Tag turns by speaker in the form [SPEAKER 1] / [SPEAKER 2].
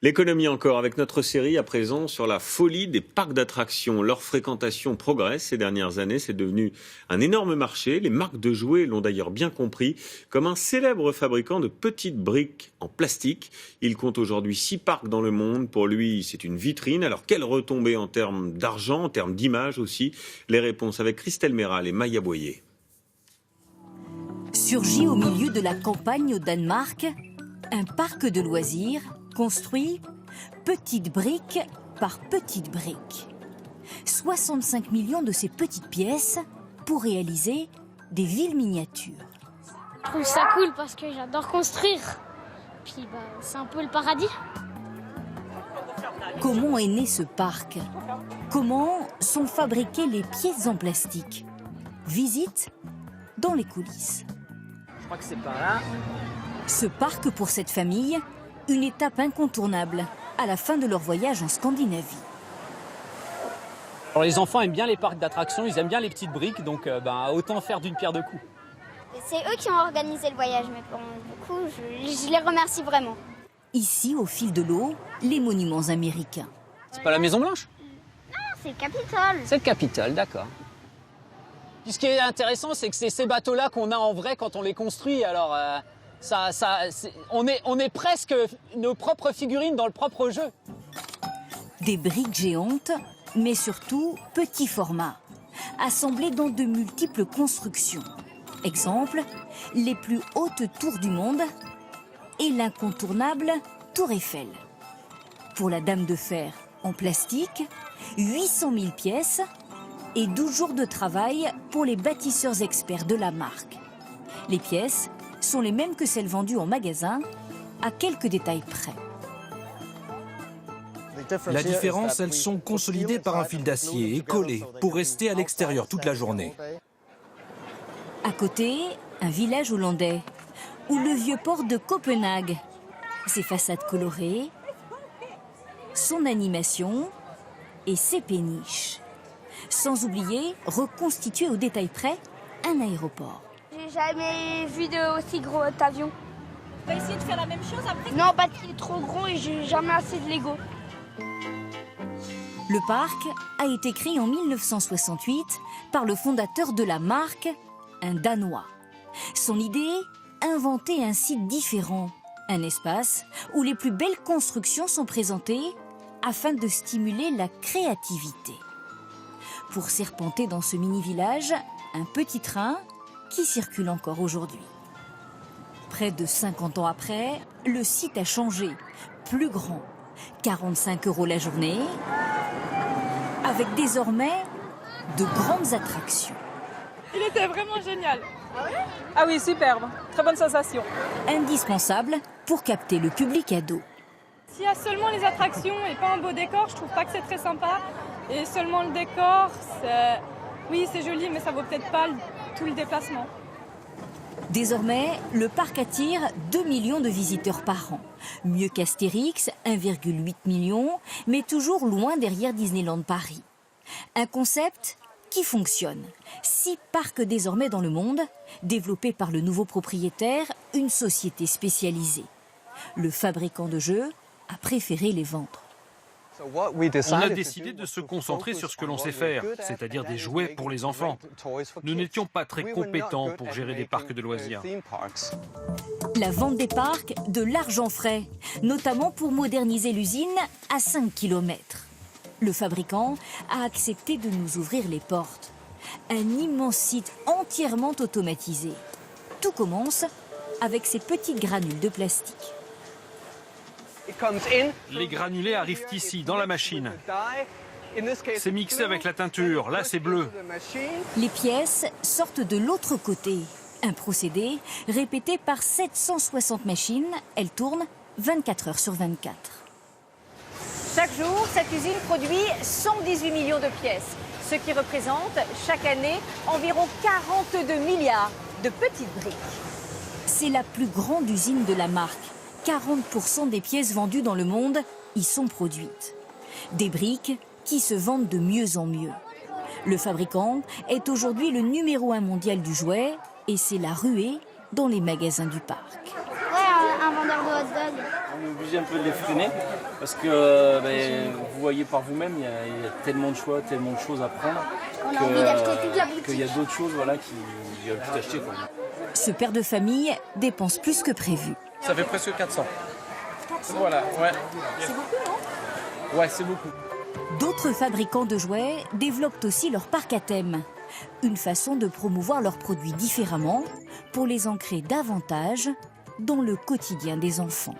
[SPEAKER 1] L'économie encore avec notre série à présent sur la folie des parcs d'attractions. Leur fréquentation progresse ces dernières années, c'est devenu un énorme marché. Les marques de jouets l'ont d'ailleurs bien compris, comme un célèbre fabricant de petites briques en plastique. Il compte aujourd'hui 6 parcs dans le monde. Pour lui, c'est une vitrine. Alors quelle retombée en termes d'argent, en termes d'image aussi? Les réponses avec Christelle Méral et Maya Boyer.
[SPEAKER 2] Surgit au milieu de la campagne au Danemark, un parc de loisirs construit petite brique par petite brique. 65 millions de ces petites pièces pour réaliser des villes miniatures.
[SPEAKER 3] Je trouve ça cool parce que j'adore construire. Puis c'est un peu le paradis.
[SPEAKER 2] Comment est né ce parc? Comment sont fabriquées les pièces en plastique? Visite dans les coulisses.
[SPEAKER 4] Je crois que c'est par là.
[SPEAKER 2] Ce parc pour cette famille, une étape incontournable à la fin de leur voyage en Scandinavie.
[SPEAKER 4] Alors les enfants aiment bien les parcs d'attractions, ils aiment bien les petites briques, donc autant faire d'une pierre deux coups.
[SPEAKER 3] C'est eux qui ont organisé le voyage, mais bon, du coup, je les remercie vraiment.
[SPEAKER 2] Ici, au fil de l'eau, les monuments américains.
[SPEAKER 4] C'est pas la Maison Blanche?
[SPEAKER 3] Non, c'est le Capitole.
[SPEAKER 4] C'est le Capitole, d'accord. Puis ce qui est intéressant, c'est que c'est ces bateaux-là qu'on a en vrai quand on les construit, alors on est presque nos propres figurines dans le propre jeu.
[SPEAKER 2] Des briques géantes, mais surtout petit format, assemblées dans de multiples constructions. Exemple, les plus hautes tours du monde et l'incontournable Tour Eiffel. Pour la Dame de Fer en plastique, 800 000 pièces et 12 jours de travail pour les bâtisseurs experts de la marque. Les pièces sont les mêmes que celles vendues en magasin, à quelques détails près.
[SPEAKER 5] La différence, elles sont consolidées par un fil d'acier et collées pour rester à l'extérieur toute la journée.
[SPEAKER 2] À côté, un village hollandais, ou le vieux port de Copenhague. Ses façades colorées, son animation et ses péniches. Sans oublier, reconstitué au détail près, un aéroport.
[SPEAKER 3] J'ai jamais vu de aussi gros avion.
[SPEAKER 6] On va essayer de faire la même chose après?
[SPEAKER 3] Non, parce qu'il est trop gros et j'ai jamais assez de Lego.
[SPEAKER 2] Le parc a été créé en 1968 par le fondateur de la marque, un Danois. Son idée, inventer un site différent, un espace où les plus belles constructions sont présentées afin de stimuler la créativité. Pour serpenter dans ce mini-village, un petit train qui circule encore aujourd'hui. Près de 50 ans après, le site a changé, plus grand, 45 € la journée, avec désormais de grandes attractions.
[SPEAKER 6] Il était vraiment génial. Ah oui, superbe. Très bonne sensation.
[SPEAKER 2] Indispensable pour capter le public ado.
[SPEAKER 6] S'il y a seulement les attractions et pas un beau décor, je trouve pas que c'est très sympa. Et seulement le décor, oui, c'est joli, mais ça vaut peut-être pas tout le déplacement.
[SPEAKER 2] Désormais, le parc attire 2 millions de visiteurs par an. Mieux qu'Astérix, 1,8 million, mais toujours loin derrière Disneyland Paris. Un concept qui fonctionne. 6 parcs désormais dans le monde, développés par le nouveau propriétaire, une société spécialisée. Le fabricant de jeux a préféré les vendre.
[SPEAKER 7] On a décidé de se concentrer sur ce que l'on sait faire, c'est-à-dire des jouets pour les enfants. Nous n'étions pas très compétents pour gérer des parcs de loisirs.
[SPEAKER 2] La vente des parcs, de l'argent frais, notamment pour moderniser l'usine à 5 km. Le fabricant a accepté de nous ouvrir les portes. Un immense site entièrement automatisé. Tout commence avec ces petites granules de plastique.
[SPEAKER 7] Les granulés arrivent ici, dans la machine. C'est mixé avec la teinture, là c'est bleu.
[SPEAKER 2] Les pièces sortent de l'autre côté. Un procédé répété par 760 machines. Elles tournent 24 heures sur 24.
[SPEAKER 8] Chaque jour, cette usine produit 118 millions de pièces, ce qui représente chaque année environ 42 milliards de petites briques.
[SPEAKER 2] C'est la plus grande usine de la marque. 40% des pièces vendues dans le monde y sont produites. Des briques qui se vendent de mieux en mieux. Le fabricant est aujourd'hui le numéro 1 mondial du jouet et c'est la ruée dans les magasins du parc.
[SPEAKER 3] Ouais, un vendeur de hot dog.
[SPEAKER 9] On est obligé obligé un peu de les freiner parce que vous voyez par vous-même, il y a tellement de choix, tellement de choses à prendre qu'il y a d'autres choses qu'il y a tout acheter. Quoi.
[SPEAKER 2] Ce père de famille dépense plus que prévu.
[SPEAKER 9] Ça fait presque 400. Voilà, ouais.
[SPEAKER 8] C'est beaucoup, non?
[SPEAKER 9] Ouais, c'est beaucoup.
[SPEAKER 2] D'autres fabricants de jouets développent aussi leur parc à thème. Une façon de promouvoir leurs produits différemment pour les ancrer davantage dans le quotidien des enfants.